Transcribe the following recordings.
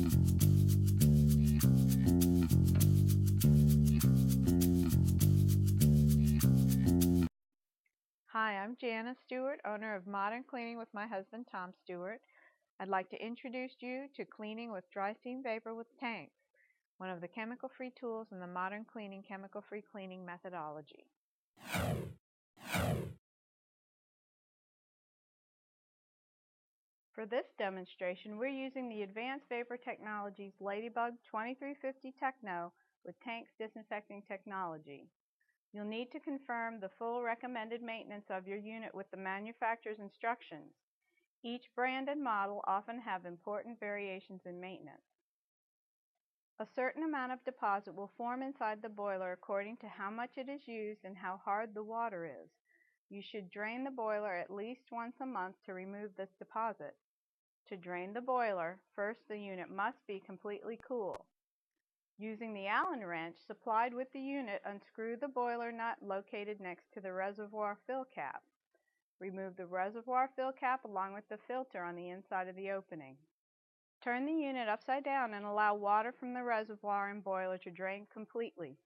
Hi, I'm Janice Stewart, owner of Modern Cleaning with my husband Tom Stewart. I'd like to introduce you to cleaning with dry steam vapor with tanks, one of the chemical-free tools in the modern cleaning chemical-free cleaning methodology. For this demonstration, we're using the Advanced Vapor Technologies Ladybug 2350 Techno with tanks disinfecting technology. You'll need to confirm the full recommended maintenance of your unit with the manufacturer's instructions. Each brand and model often have important variations in maintenance. A certain amount of deposit will form inside the boiler according to how much it is used and how hard the water is. You should drain the boiler at least once a month to remove this deposit. To drain the boiler, first the unit must be completely cool. Using the Allen wrench supplied with the unit, unscrew the boiler nut located next to the reservoir fill cap. Remove the reservoir fill cap along with the filter on the inside of the opening. Turn the unit upside down and allow water from the reservoir and boiler to drain completely.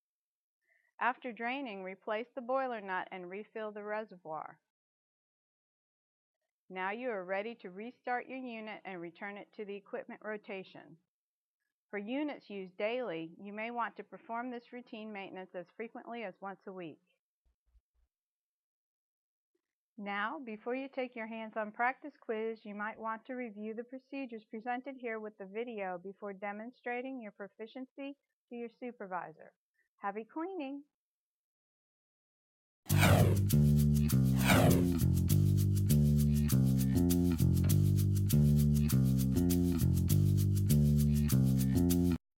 After draining, replace the boiler nut and refill the reservoir. Now you are ready to restart your unit and return it to the equipment rotation. For units used daily, you may want to perform this routine maintenance as frequently as once a week. Now, before you take your hands-on practice quiz, you might want to review the procedures presented here with the video before demonstrating your proficiency to your supervisor. Happy cleaning!